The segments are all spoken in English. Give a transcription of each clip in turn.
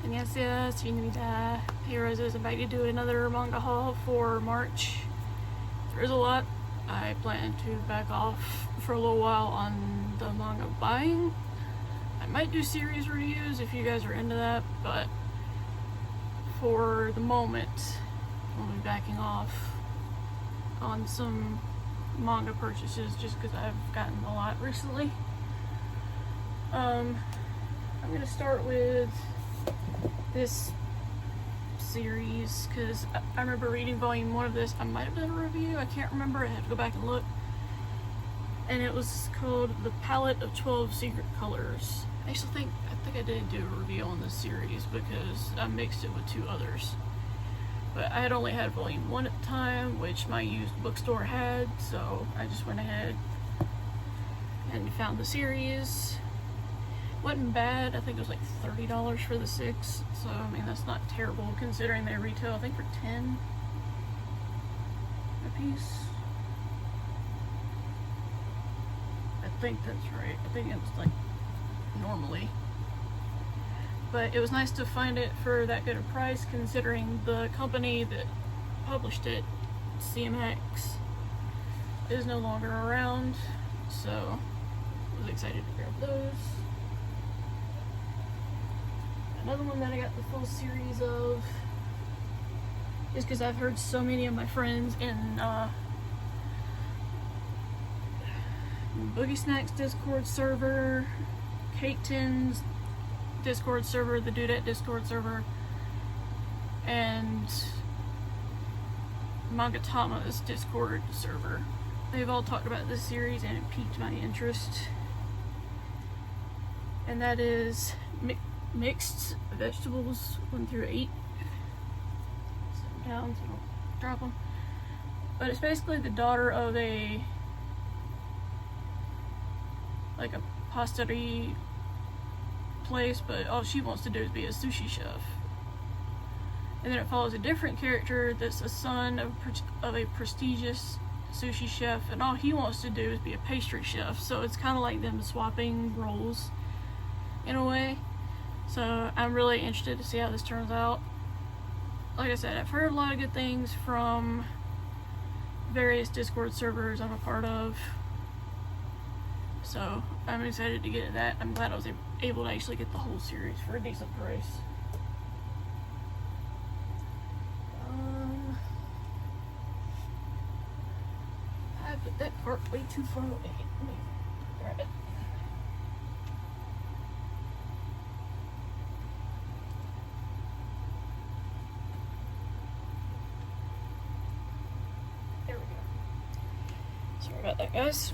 안녕하세요, Trinidad. Hey Roses, I'm back to do another manga haul for March. There is a lot. I plan to back off for a little while on the manga buying. I might do series reviews if you guys are into that, but for the moment, I'll be backing off on some manga purchases just because I've gotten a lot recently. I'm going to start with this series because I remember reading volume 1 of this. I might have done a review, I can't remember, I had to go back and look. And it was called The Palette of 12 Secret Colors. I think I did do a review on this series because I mixed it with 2 others. But I had only had volume 1 at the time, which my used bookstore had, so I just went ahead and found the series. Wasn't bad. I think it was like $30 for the 6, so I mean that's not terrible considering they retail I think for 10 a piece. I think that's right. I think it's like normally. But it was nice to find it for that good a price considering the company that published it, CMX, is no longer around, so I was excited to grab those. Another one that I got the full series of is because I've heard so many of my friends in Boogie Snacks Discord server, Kate Tin's Discord server, the Dudette Discord server, and Mangatama's Discord server. They've all talked about this series and it piqued my interest. And that is Mixed Vegetables 1 through 8. Set them down so I don't drop them. But it's basically the daughter of a pasterie place, but all she wants to do is be a sushi chef. And then it follows a different character that's a son of a prestigious sushi chef, and all he wants to do is be a pastry chef. So it's kind of like them swapping roles in a way. So I'm really interested to see how this turns out. Like I said, I've heard a lot of good things from various Discord servers I'm a part of. So I'm excited to get that. I'm glad I was able to actually get the whole series for a decent price. I put that cart way too far away. Let me grab it. There we go. Sorry about that, guys.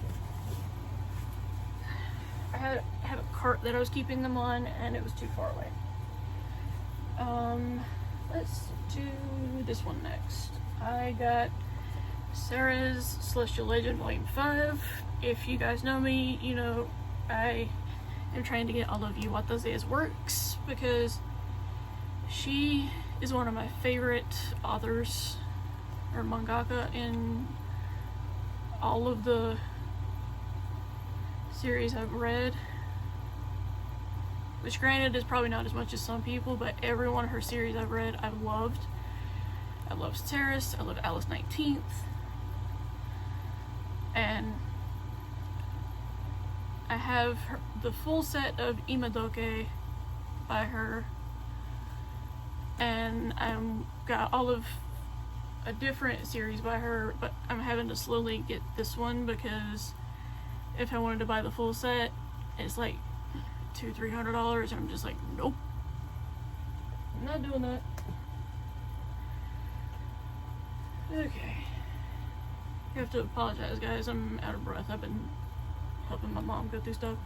I have a cart that I was keeping them on and it was too far away. Let's do this one next. I got Sarah's Celestial Legend Volume 5. If you guys know me, you know I am trying to get all of you Wataze's works because she is one of my favorite authors or mangaka in all of the series I've read, which granted is probably not as much as some people, but every one of her series I've read I've loved. I love Terrace, I love Alice 19th, and I have the full set of Imadoke by her, and I've got all of a different series by her, but I'm having to slowly get this one because if I wanted to buy the full set, it's like $200-300, and I'm just like, nope, I'm not doing that. Okay, I have to apologize, guys. I'm out of breath. I've been helping my mom go through stuff.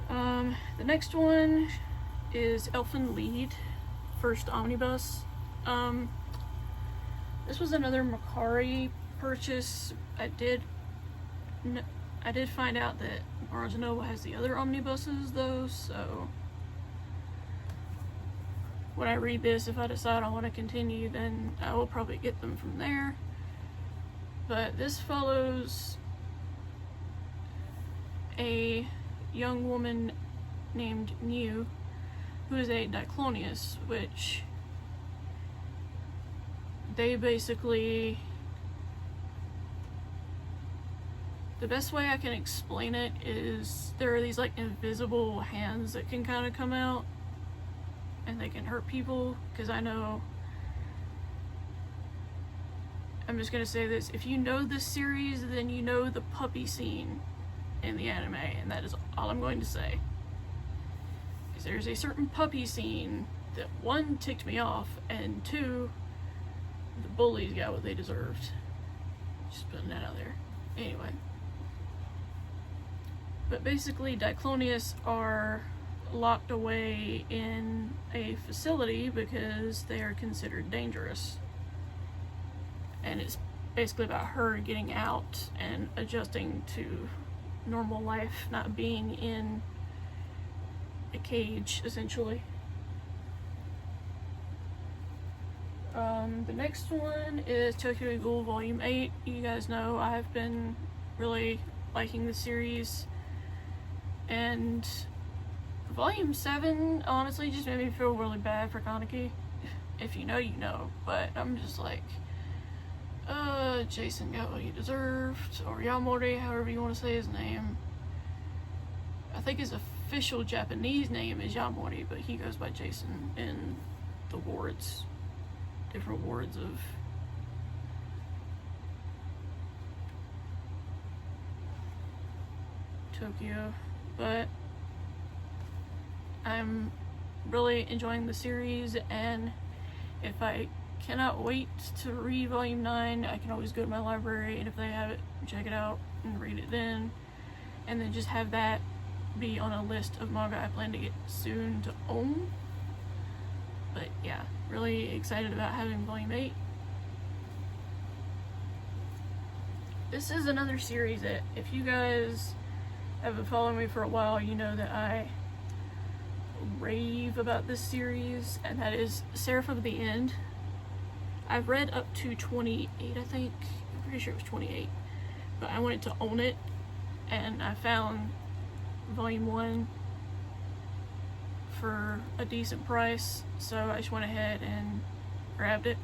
The next one is Elfen Lied, first omnibus. This was another Macari purchase. I did find out that Barnes & Noble has the other omnibuses though, so when I read this, if I decide I want to continue, then I will probably get them from there. But this follows a young woman named Niu who is a Diclonius, which they basically, the best way I can explain it is there are these like invisible hands that can kind of come out and they can hurt people. Because I know, I'm just gonna say this, if you know this series, then you know the puppy scene in the anime, and that is all I'm going to say. Because there's a certain puppy scene that, one, ticked me off, and two, the bullies got what they deserved. Just putting that out there. Anyway. But basically, Diclonius are locked away in a facility because they are considered dangerous. And it's basically about her getting out and adjusting to normal life, not being in a cage, essentially. The next one is Tokyo Ghoul Volume 8. You guys know I've been really liking the series, and Volume 7 honestly just made me feel really bad for Kaneki. If you know, you know, but I'm just like, Jason got what he deserved, or Yamori, however you want to say his name. I think his official Japanese name is Yamori, but he goes by Jason in the wards, different wards of Tokyo. But I'm really enjoying the series, and if I cannot wait to read Volume 9, I can always go to my library, and if they have it, check it out and read it then. And then just have that be on a list of manga I plan to get soon to own. But yeah, really excited about having Volume 8. This is another series that, if you guys have been following me for a while, you know that I rave about this series, and that is Seraph of the End. I've read up to 28, I think. I'm pretty sure it was 28. But I wanted to own it, and I found Volume 1 for a decent price, so I just went ahead and grabbed it.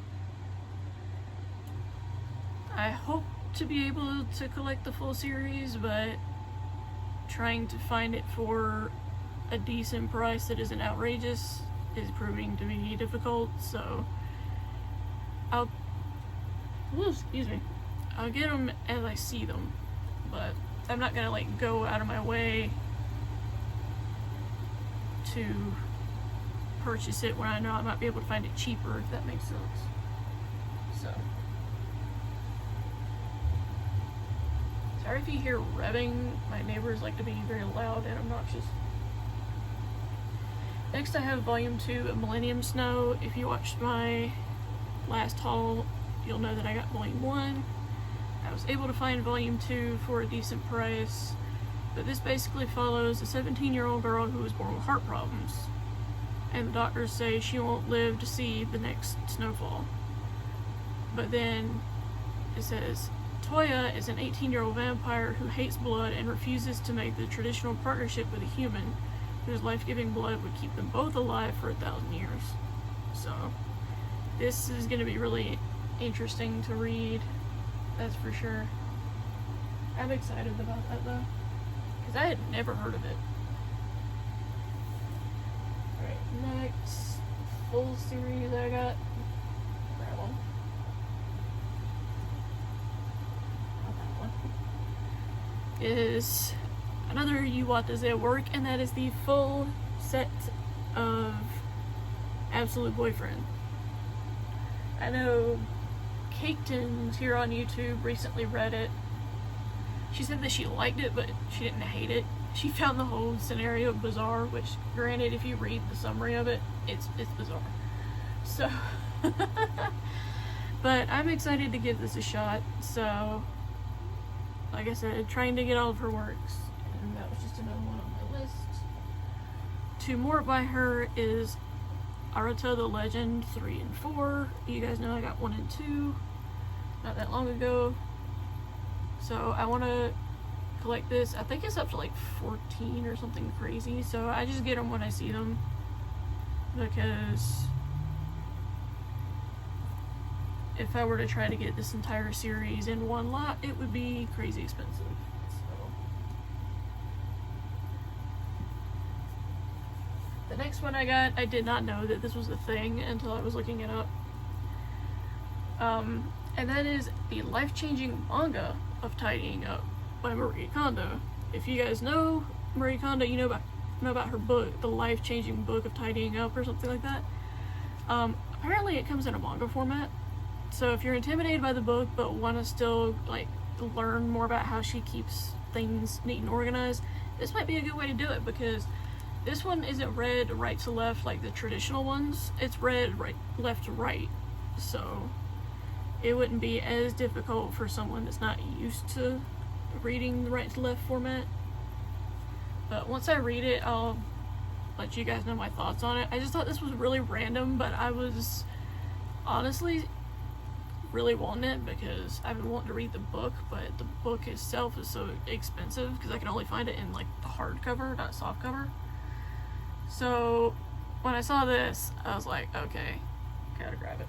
I hope to be able to collect the full series, but trying to find it for a decent price that isn't outrageous is proving to be difficult, so I'll get them as I see them, but I'm not gonna like go out of my way to purchase it when I know I might be able to find it cheaper, if that makes sense. So sorry if you hear revving. My neighbors like to be very loud and obnoxious. Next I have Volume 2 of Millennium Snow. If you watched my last haul, you'll know that I got Volume 1. I was able to find Volume 2 for a decent price, but this basically follows a 17-year-old girl who was born with heart problems, and the doctors say she won't live to see the next snowfall. But then it says, Toya is an 18-year-old vampire who hates blood and refuses to make the traditional partnership with a human whose life-giving blood would keep them both alive for 1,000 years. So this is going to be really interesting to read, that's for sure. I'm excited about that though, because I had never heard of it. Alright, next full series I got. Grab one. Not that one. Is another Yuwata's work, and that is the full set of Absolute Boyfriend. I know Caketon here on YouTube recently read it. She said that she liked it, but she didn't hate it. She found the whole scenario bizarre, which, granted, if you read the summary of it, it's bizarre. So, but I'm excited to give this a shot. So, like I said, trying to get all of her works, and that was just another one on my list. Two more by her is Arata the Legend 3 and 4. You guys know I got 1 and 2 not that long ago. So I want to collect this. I think it's up to like 14 or something crazy. So I just get them when I see them. because if I were to try to get this entire series in one lot, it would be crazy expensive. So the next one I got, I did not know that this was a thing until I was looking it up. And that is the life-changing manga of tidying up by Marie Kondo. If you guys know Marie Kondo, you know about her book, the life-changing book of tidying up or something like that. Apparently it comes in a manga format. So if you're intimidated by the book but want to still like learn more about how she keeps things neat and organized, this might be a good way to do it, because this one isn't read right to left like the traditional ones. It's read left to right. So it wouldn't be as difficult for someone that's not used to reading the right to left format. But once I read it, I'll let you guys know my thoughts on it. I just thought this was really random, but I was honestly really wanting it because I've been wanting to read the book, but the book itself is so expensive because I can only find it in like the hardcover, not softcover. So when I saw this, I was like, okay, gotta grab it.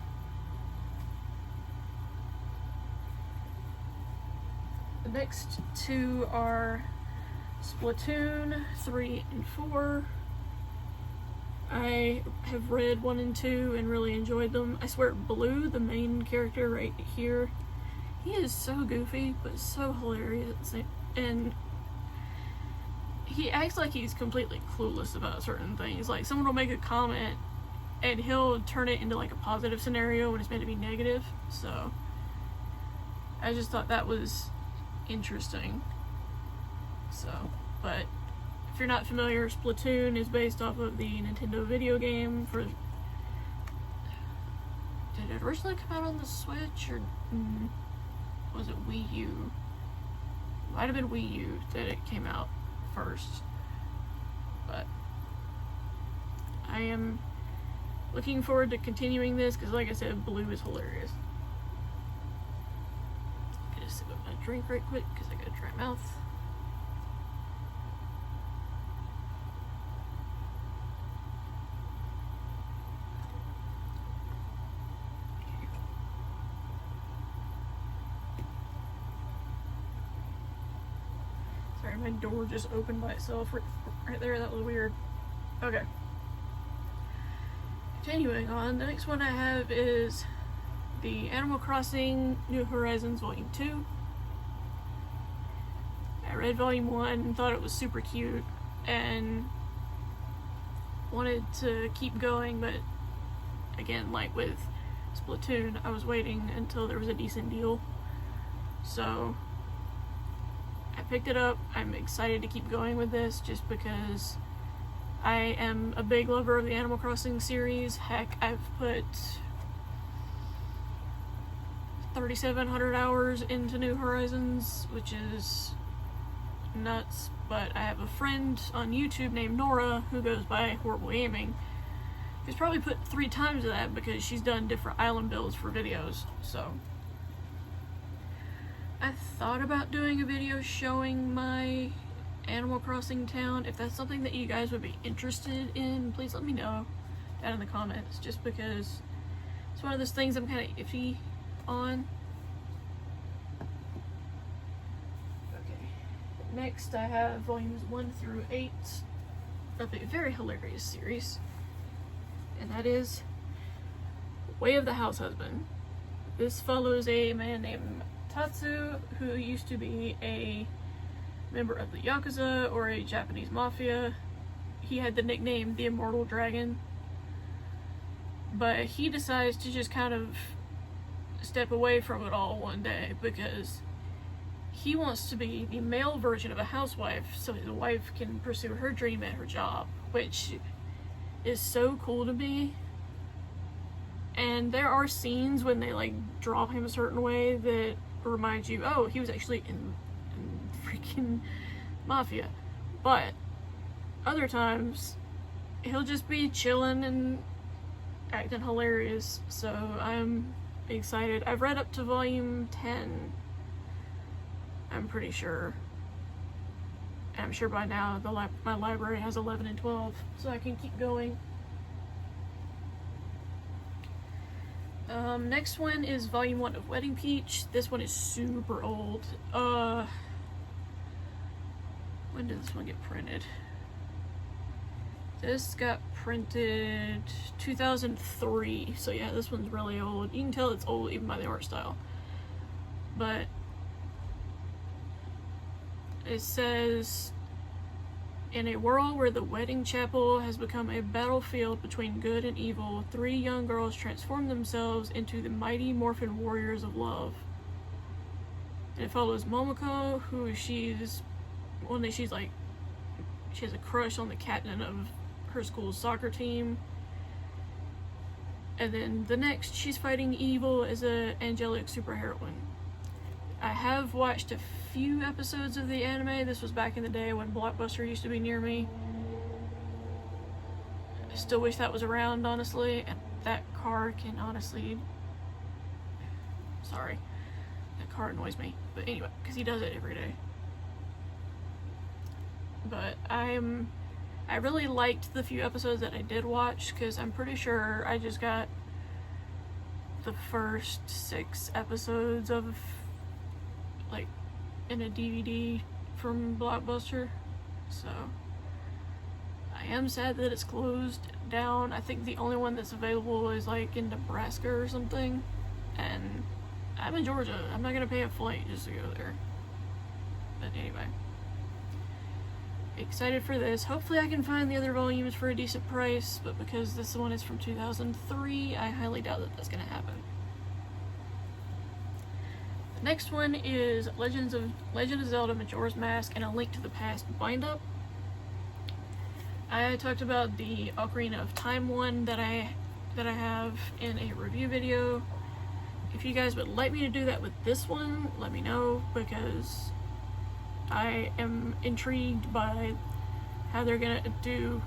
The next two are Splatoon 3 and 4. I have read 1 and 2 and really enjoyed them. I swear, Blue, the main character right here, he is so goofy, but so hilarious. And he acts like he's completely clueless about certain things. Like, someone will make a comment, and he'll turn it into like a positive scenario when it's meant to be negative. So, I just thought that was interesting. So, but if you're not familiar, Splatoon is based off of the Nintendo video game for... Did it originally come out on the Switch, or was it Wii U? It might have been Wii U that it came out first. But I am looking forward to continuing this because, like I said, Blue is hilarious. I'm gonna sip up my drink right quick because I got a dry mouth. Sorry, my door just opened by itself right there. That was weird. Okay. Continuing on, the next one I have is the Animal Crossing New Horizons Volume 2. I read Volume 1 and thought it was super cute and wanted to keep going, but again, like with Splatoon, I was waiting until there was a decent deal. So I picked it up. I'm excited to keep going with this just because I am a big lover of the Animal Crossing series. Heck, I've put 3,700 hours into New Horizons, which is nuts, but I have a friend on YouTube named Nora who goes by Horrible Gaming, who's probably put 3 times of that because she's done different island builds for videos. So I thought about doing a video showing my Animal Crossing town. If that's something that you guys would be interested in, please let me know down in the comments, just because it's one of those things I'm kind of iffy on. Okay, next I have volumes 1 through 8 of a very hilarious series, and that is Way of the House Husband. This follows a man named Tatsu, who used to be a member of the Yakuza or a Japanese mafia. He had the nickname the Immortal Dragon, but he decides to just kind of step away from it all one day because he wants to be the male version of a housewife so his wife can pursue her dream at her job, which is so cool to me. And there are scenes when they like draw him a certain way that remind you, oh, he was actually in freaking mafia. But other times he'll just be chilling and acting hilarious. So I'm excited. I've read up to volume 10, I'm pretty sure. I'm sure by now my library has 11 and 12, so I can keep going. Next one is Volume 1 of Wedding Peach. This one is super old. When did this one get printed? This got printed 2003, so yeah, this one's really old. You can tell it's old even by the art style. But it says, in a world where the wedding chapel has become a battlefield between good and evil, 3 young girls transform themselves into the mighty Morphin warriors of love. And it follows Momoko, who she has a crush on the captain of her school's soccer team. And then the next, she's fighting evil as an angelic superheroine. I have watched a few episodes of the anime. This was back in the day when Blockbuster used to be near me. I still wish that was around, honestly. And that car can honestly... Sorry. That car annoys me. But anyway, because he does it every day. But I really liked the few episodes that I did watch, because I'm pretty sure I just got the first 6 episodes of, like, in a DVD from Blockbuster. So I am sad that it's closed down. I think the only one that's available is like in Nebraska or something, and I'm in Georgia. I'm not gonna pay a flight just to go there. But anyway, excited for this. Hopefully I can find the other volumes for a decent price, but because this one is from 2003, I highly doubt that that's gonna happen. The next one is Legend of Zelda Majora's Mask and A Link to the Past bind-up. I talked about the Ocarina of Time one that I have in a review video. If you guys would like me to do that with this one, let me know, because I am intrigued by how they're gonna do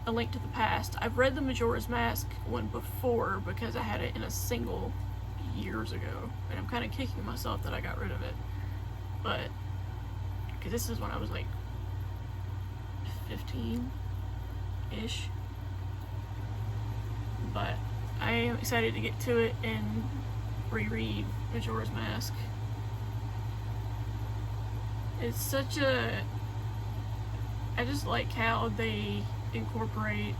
A Link to the Past. I've read the Majora's Mask one before because I had it in a single years ago, and I'm kind of kicking myself that I got rid of it. But because this is when I was like 15-ish. But I am excited to get to it and reread Majora's Mask. It's such a... I just like how they incorporate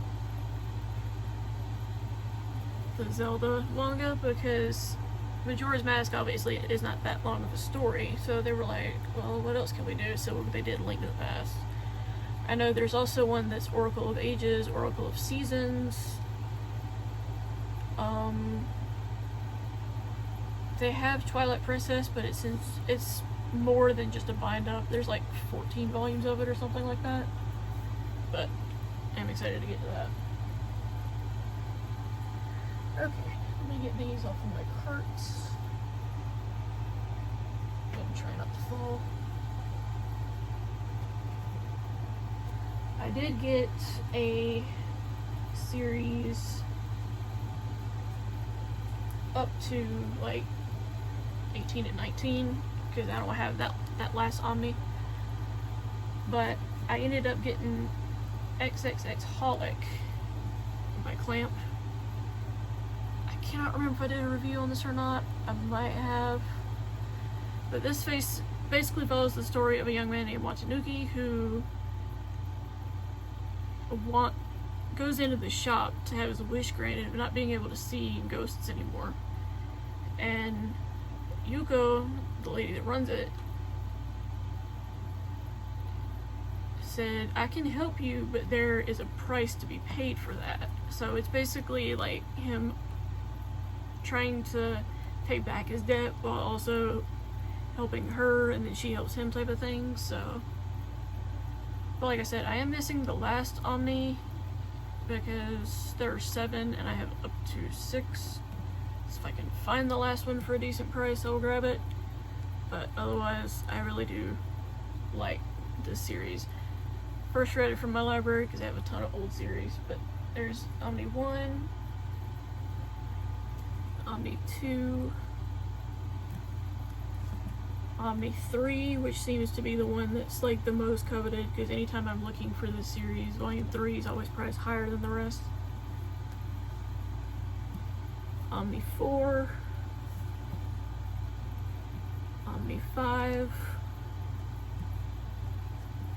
the Zelda manga, because Majora's Mask obviously is not that long of a story, so they were like, well, what else can we do? So they did Link to the Past. I know there's also one that's Oracle of Ages, Oracle of Seasons. They have Twilight Princess, but it's more than just a bind-up. There's like 14 volumes of it or something like that. But I'm excited to get to that. Okay, let me get these off of my carts. And try not to fall. I did get a series up to like 18 and 19 because I don't have that last Omni. But I ended up getting XXX Holic by Clamp. I cannot remember if I did a review on this or not. I might have. But this basically follows the story of a young man named Watanuki who goes into the shop to have his wish granted of not being able to see ghosts anymore. And Yuko, the lady that runs it, said, I can help you, but there is a price to be paid for that. So it's basically like him trying to pay back his debt while also helping her, and then she helps him, type of thing. So, but like I said, I am missing the last Omni because there are 7 and I have up to 6. So if I can find the last one for a decent price, I'll grab it. But otherwise, I really do like this series. First read it from my library because I have a ton of old series, but there's Omni 1, Omni 2, Omni 3, which seems to be the one that's like the most coveted, because anytime I'm looking for this series, Volume 3 is always priced higher than the rest. Omni 4, Omni 5,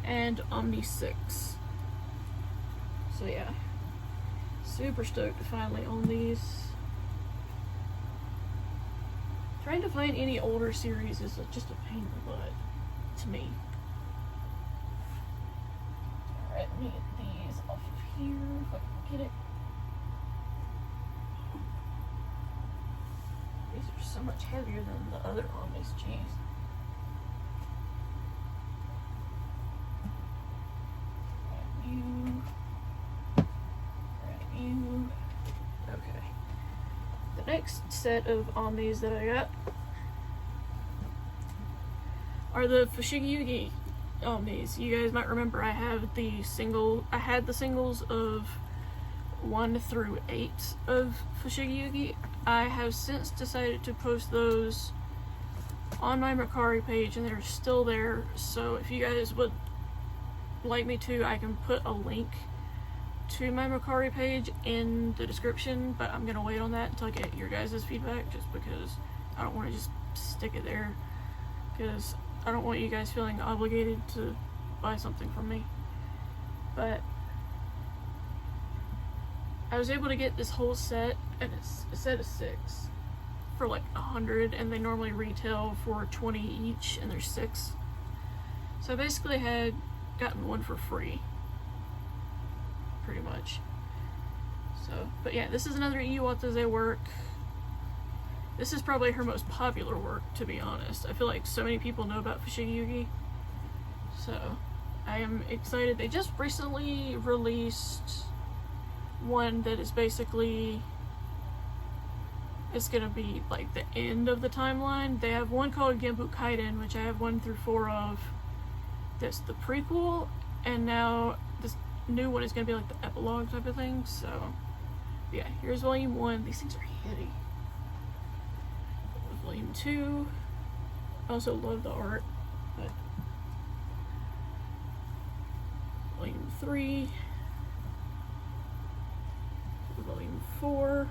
and Omni 6. So yeah, super stoked to finally own these. Trying to find any older series is just a pain in the butt to me. Alright, let me get these off of here if I can get it. These are so much heavier than the other Omnis, jeez. Okay. The next set of Omnis that I got are the Fushigi Omnis. You guys might remember I had the singles of 1 through 8 of Fushigi. I have since decided to post those on my Mercari page, and they're still there, so if you guys would like me to, I can put a link to my Mercari page in the description, but I'm gonna wait on that until I get your guys' feedback, just because I don't want to just stick it there, because I don't want you guys feeling obligated to buy something from me. But I was able to get this whole set, and it's a set of 6 for like 100, and they normally retail for 20 each, and there's 6. So I basically had gotten one for free, pretty much. So, but yeah, this is another Iwatase work. This is probably her most popular work, to be honest. I feel like so many people know about Fushigi. So I am excited. They just recently released one that is basically, it's gonna be like the end of the timeline. They have one called Genbu Kaiden, which I have 1 through 4 of. That's the prequel, and now this new one is gonna be like the epilogue type of thing. So yeah, here's volume 1. These things are heavy. Volume 2. I also love the art, but volume 3. Volume 4.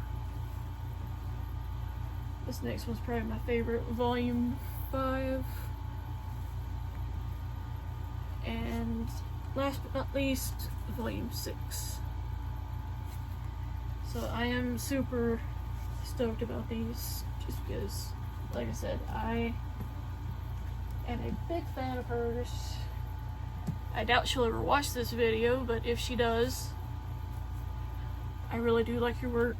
This next one's probably my favorite. Volume 5. And last but not least, volume 6. So I am super stoked about these, just because, like I said, I am a big fan of hers. I doubt she'll ever watch this video, but if she does, I really do like your work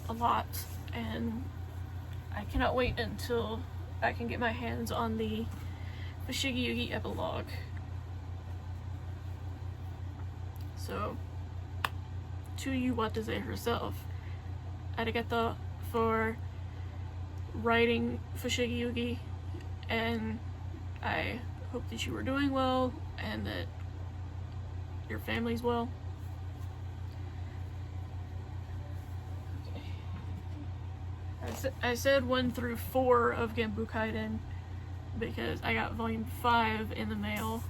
a lot, and I cannot wait until I can get my hands on the Fushigi Yugi epilogue. So, to Iwatase herself, arigato for writing Fushigi Yugi, and I hope that you are doing well and that your family's well. Okay. I said 1 through 4 of Genbu Kaiden because I got volume 5 in the mail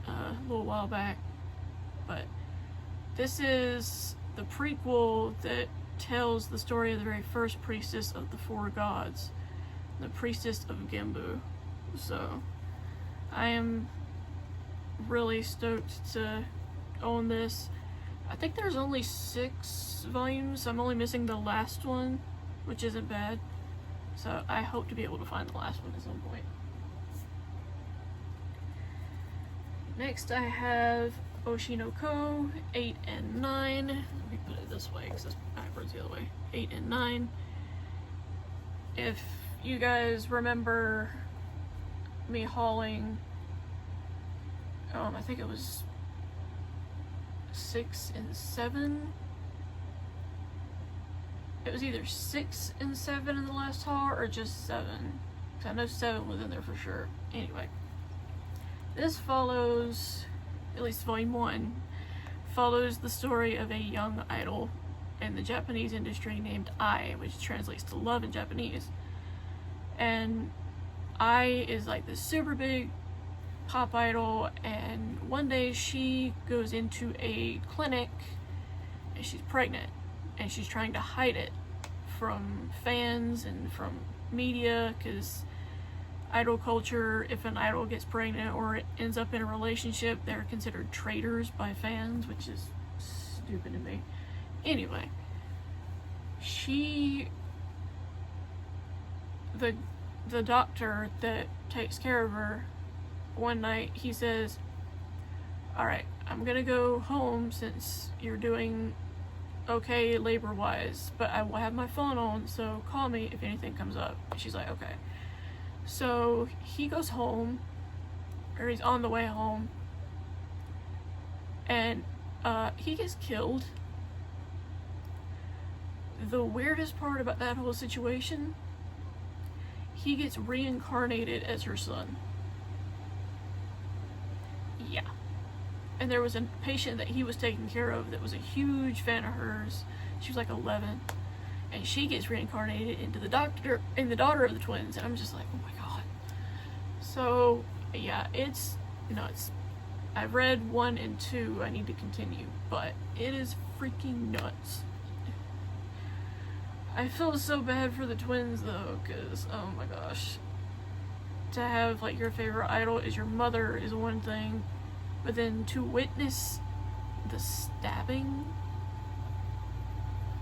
a little while back, but this is the prequel that tells the story of the very first priestess of the 4 gods, the priestess of Genbu. So I am really stoked to own this. I think there's only 6 volumes. I'm only missing the last one, which isn't bad. So I hope to be able to find the last one at some point. Next I have Oshinoko 8 and 9. Let me put it this way because it's backwards the other way. 8 and 9. If you guys remember me hauling, I think it was 6 and 7. It was either 6 and 7 in the last haul or just 7. Because I know 7 was in there for sure. Anyway, this follows, at least volume 1, follows the story of a young idol in the Japanese industry named Ai, which translates to love in Japanese. And Ai is like this super big pop idol, and one day she goes into a clinic and she's pregnant, and she's trying to hide it from fans and from media, because idol culture, if an idol gets pregnant or it ends up in a relationship, they're considered traitors by fans, which is stupid to me. Anyway, the doctor that takes care of her, one night he says, alright, I'm gonna go home since you're doing okay labor wise, but I will have my phone on, so call me if anything comes up. And she's like, okay. So he goes home, or he's on the way home, and he gets killed. The weirdest part about that whole situation, he gets reincarnated as her son. Yeah. And there was a patient that he was taking care of that was a huge fan of hers. She was like 11. And she gets reincarnated into the daughter of the twins. And I'm just like, oh my god. So, yeah, it's nuts. I've read 1 and 2. I need to continue. But it is freaking nuts. I feel so bad for the twins though, because, oh my gosh. To have, like, your favorite idol is your mother is one thing, but then to witness the stabbing,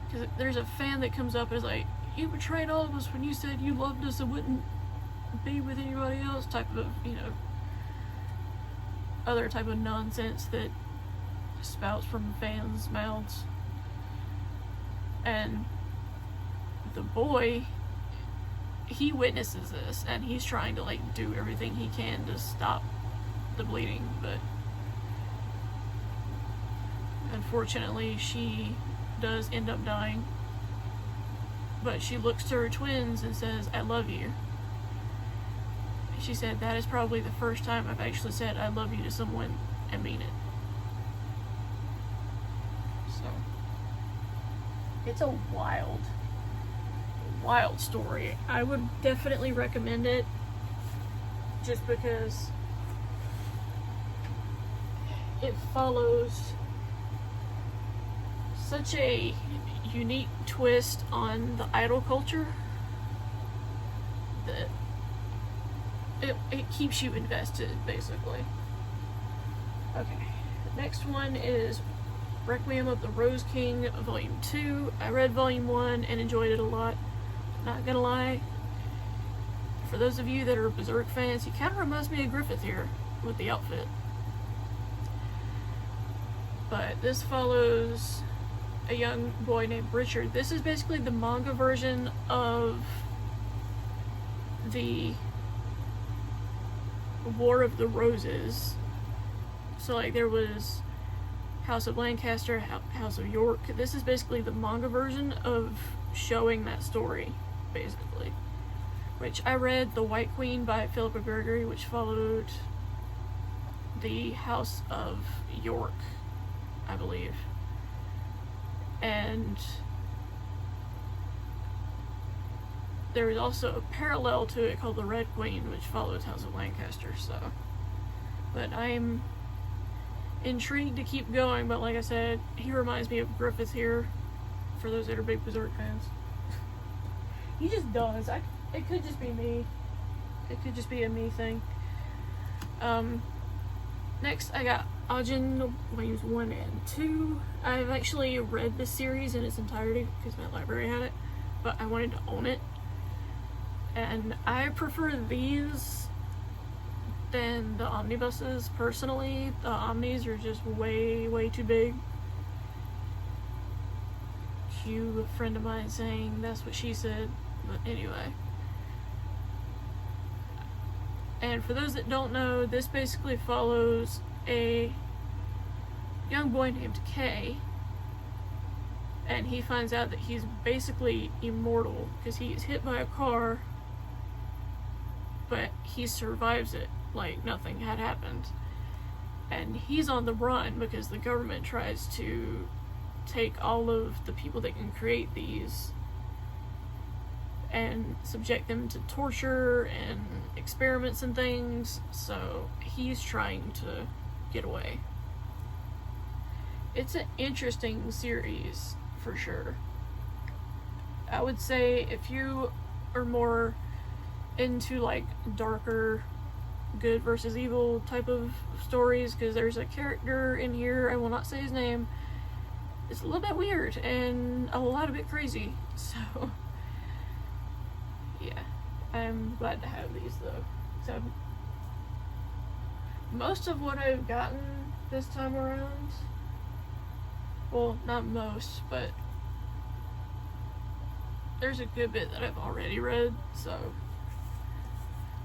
because there's a fan that comes up and is like, you betrayed all of us when you said you loved us and wouldn't be with anybody else, type of, other type of nonsense that spouts from fans' mouths. And the boy, he witnesses this, and he's trying to, like, do everything he can to stop the bleeding, but unfortunately she does end up dying. But she looks to her twins and says, I love you. She said, that is probably the first time I've actually said I love you to someone and mean it. So, it's a wild story. I would definitely recommend it, just because it follows such a unique twist on the idol culture that it keeps you invested, basically. Okay, the next one is Requiem of the Rose King, Volume 2. I read Volume 1 and enjoyed it a lot. Not gonna lie, for those of you that are Berserk fans, he kind of reminds me of Griffith here with the outfit. But this follows a young boy named Richard. This is basically the manga version of the War of the Roses. So, like, there was House of Lancaster, House of York. This is basically the manga version of showing that story, basically. Which I read The White Queen by Philippa Gregory, which followed the House of York, I believe. And there is also a parallel to it called The Red Queen, which follows House of Lancaster, so. But I'm intrigued to keep going, but like I said, he reminds me of Griffith here, for those that are big Berserk fans. He just does. It could just be me. It could just be a me thing. Next I got Ajin Volumes 1 and 2. I've actually read this series in its entirety because my library had it, but I wanted to own it. And I prefer these than the omnibuses, personally. The omnis are just way too big. Cue a friend of mine saying that's what she said, but anyway. And for those that don't know, this basically follows a young boy named Kay, and he finds out that he's basically immortal because he is hit by a car, but he survives it like nothing had happened. And he's on the run because the government tries to take all of the people that can create these and subject them to torture and experiments and things, so he's trying to get away. It's an interesting series for sure. I would say if you are more into like darker good versus evil type of stories, because there's a character in here, I will not say his name, it's a little bit weird and a lot of bit crazy, so yeah, I'm glad to have these though. So most of what I've gotten this time around, well, not most, but there's a good bit that I've already read. So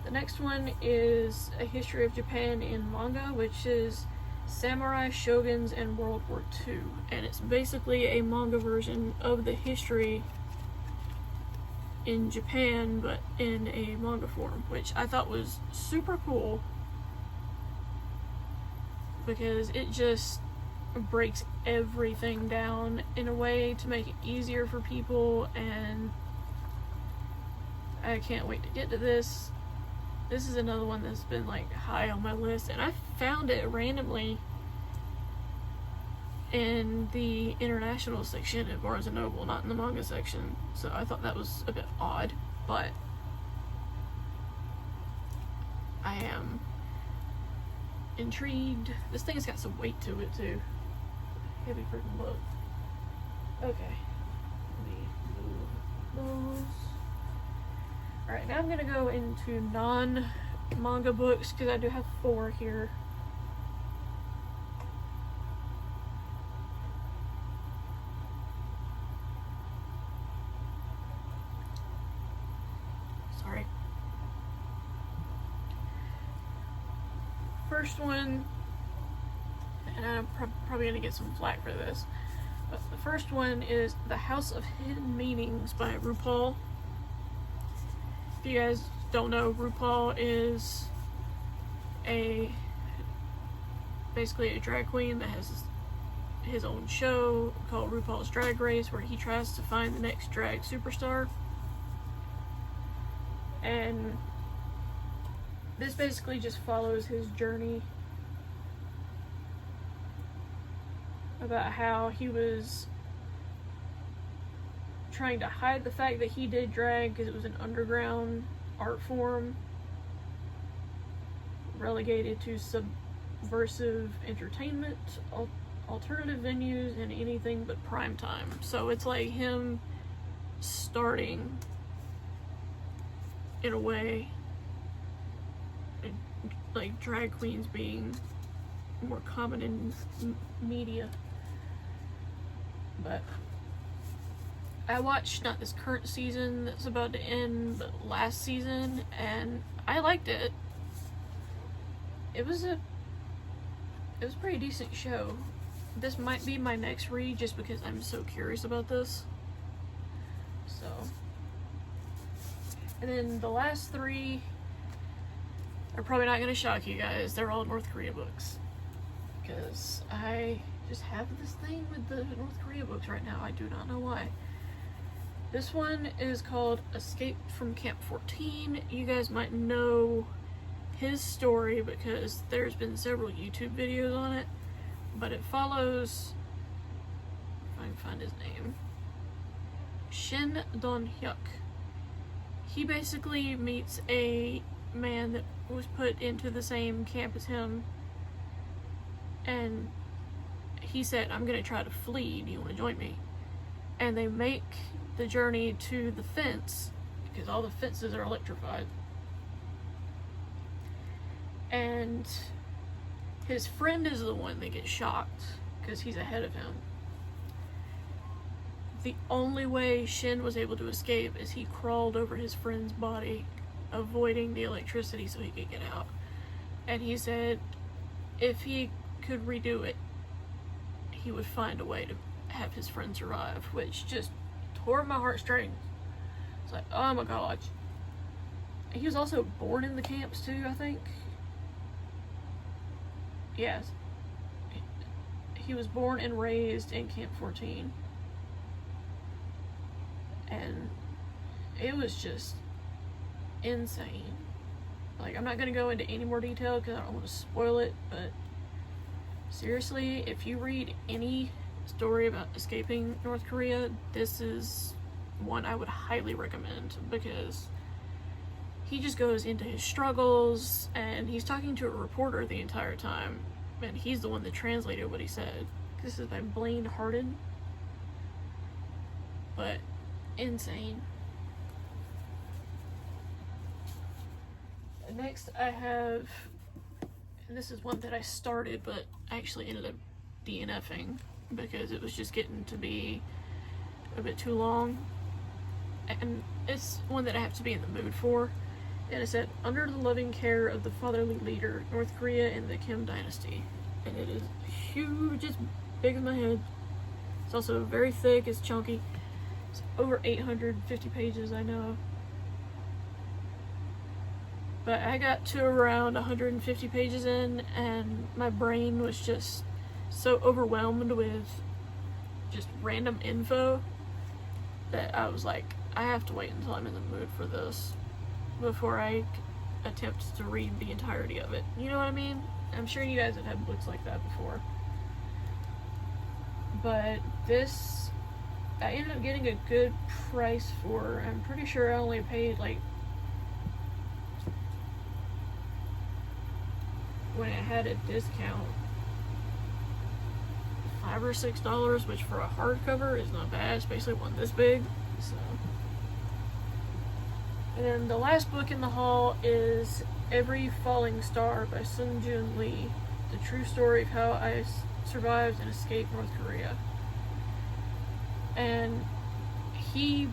the next one is A History of Japan in Manga, which is Samurai, Shoguns, and World War II. And it's basically a manga version of the history in Japan, but in a manga form, which I thought was super cool because it just breaks everything down in a way to make it easier for people, and I can't wait to get to this. This is another one that's been like high on my list, and I found it randomly in the international section at Barnes & Noble, not in the manga section, so I thought that was a bit odd, but I am intrigued. This thing's got some weight to it too. Heavy freaking book. Okay. Let me move those. Alright, now I'm gonna go into non-manga books, because I do have 4 here. Sorry. First one, and I'm probably gonna get some flack for this, but the first one is The House of Hidden Meanings by RuPaul. If you guys don't know, RuPaul is basically a drag queen that has his own show called RuPaul's Drag Race, where he tries to find the next drag superstar. And this basically just follows his journey about how he was trying to hide the fact that he did drag because it was an underground art form relegated to subversive entertainment, alternative venues, and anything but prime time. So it's like him starting in a way, like drag queens being more common in media. But I watched not this current season that's about to end, but last season, and I liked it. It was a pretty decent show. This might be my next read just because I'm so curious about this. So, and then the last 3 are probably not going to shock you guys. They're all North Korea books, because I just have this thing with the North Korea books right now. I do not know why. This one is called Escape from Camp 14. You guys might know his story because there's been several YouTube videos on it, but it follows, if I can find his name, Shin Don-hyuk. He basically meets a man that was put into the same camp as him, and he said, "I'm gonna try to flee, do you want to join me?" And they make the journey to the fence, because all the fences are electrified, and his friend is the one that gets shocked because he's ahead of him. The only way Shin was able to escape is he crawled over his friend's body, avoiding the electricity so he could get out. And he said if he could redo it, he would find a way to have his friend survive, which just tore my heartstrings. It's like, oh my gosh. He was also born in the camps too, I think. Yes. He was born and raised in Camp 14. And it was just insane. Like, I'm not gonna go into any more detail because I don't want to spoil it, but seriously, if you read any story about escaping North Korea, this is one I would highly recommend, because he just goes into his struggles, and he's talking to a reporter the entire time, and he's the one that translated what he said. This is by Blaine Harden. But insane. Next I have, and this is one that I started but actually ended up DNFing because it was just getting to be a bit too long, and it's one that I have to be in the mood for. And it said, under the loving care of the fatherly leader, North Korea and the Kim dynasty. And it is huge, it's big as my head. It's also very thick, it's chunky. It's over 850 pages, I know. But I got to around 150 pages in, and my brain was just so overwhelmed with just random info that I was like, I have to wait until I'm in the mood for this before I attempt to read the entirety of it. You know what I mean? I'm sure you guys have had books like that before. But this, I ended up getting a good price for. I'm pretty sure I only paid like, when it had a discount, $5 or $6, which for a hardcover is not bad, especially one this big. So, and then the last book in the haul is Every Falling Star by Sung Joon Lee, the true story of how I survived and escaped North Korea. And he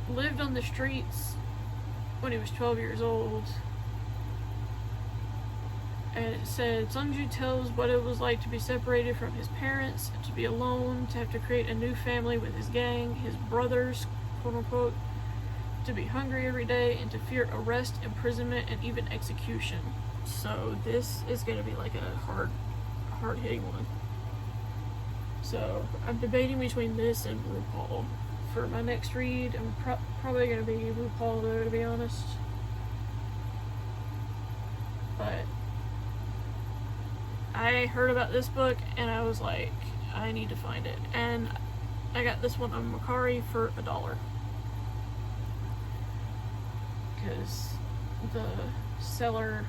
lived on the streets when he was 12 years old. And it said, Sungju tells what it was like to be separated from his parents, to be alone, to have to create a new family with his gang, his brothers, quote unquote, to be hungry every day, and to fear arrest, imprisonment, and even execution. So this is going to be like a hard-hitting one. So I'm debating between this and RuPaul. For my next read, I'm probably going to be RuPaul though, to be honest. But I heard about this book and I was like, I need to find it. And I got this one on Mercari for $1. Because the seller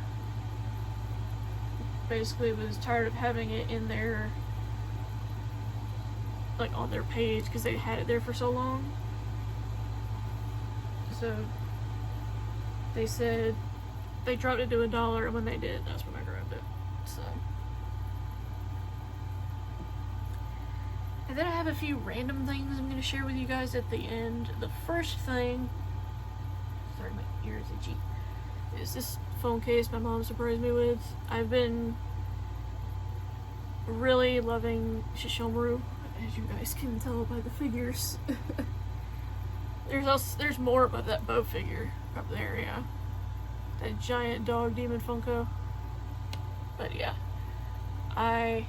basically was tired of having it in their, like, on their page because they had it there for so long. So they said they dropped it to $1, and when they did, that's when I grabbed it. So, and then I have a few random things I'm going to share with you guys at the end. The first thing, sorry, my ears itchy, is this phone case my mom surprised me with. I've been really loving Shishomaru, as you guys can tell by the figures. There's more above that bow figure up there, yeah. That giant dog demon Funko. But yeah, I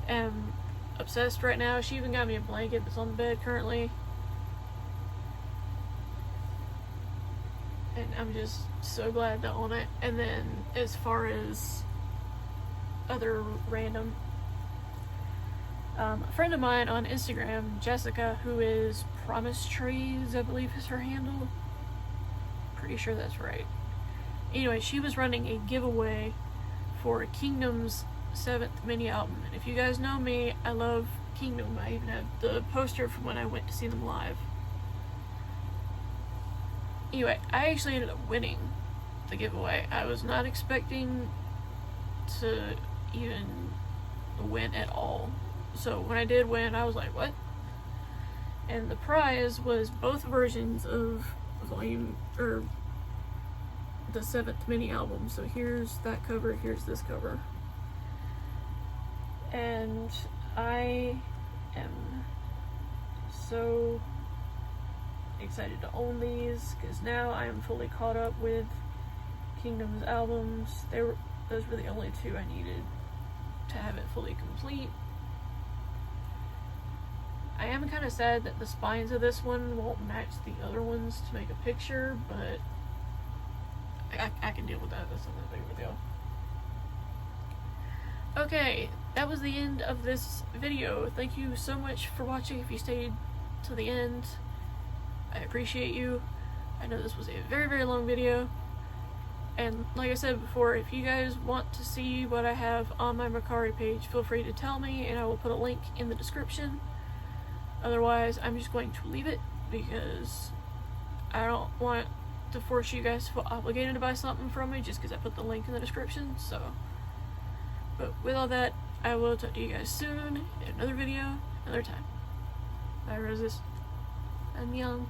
am obsessed right now. She even got me a blanket that's on the bed currently. And I'm just so glad to own it. And then as far as other random, a friend of mine on Instagram, Jessica, who is Promise Trees, I believe is her handle. Pretty sure that's right. Anyway, she was running a giveaway for Kingdom's 7th mini album. And if you guys know me, I love Kingdom. I even have the poster from when I went to see them live. Anyway, I actually ended up winning the giveaway. I was not expecting to even win at all. So when I did win, I was like, what? And the prize was both versions of volume, or the 7th mini album. So here's that cover, here's this cover. And I am so excited to own these, because now I am fully caught up with Kingdom's albums. Those were the only two I needed to have it fully complete. I am kind of sad that the spines of this one won't match the other ones to make a picture, but I can deal with that. That's not that big of a deal. Okay, that was the end of this video. Thank you so much for watching. If you stayed till the end, I appreciate you. I know this was a very, very long video. And like I said before, if you guys want to see what I have on my Mercari page, feel free to tell me and I will put a link in the description. Otherwise, I'm just going to leave it because I don't want to force you guys to feel obligated to buy something from me just because I put the link in the description. So, but with all that, I will talk to you guys soon in another video, another time. Bye, roses. I'm young.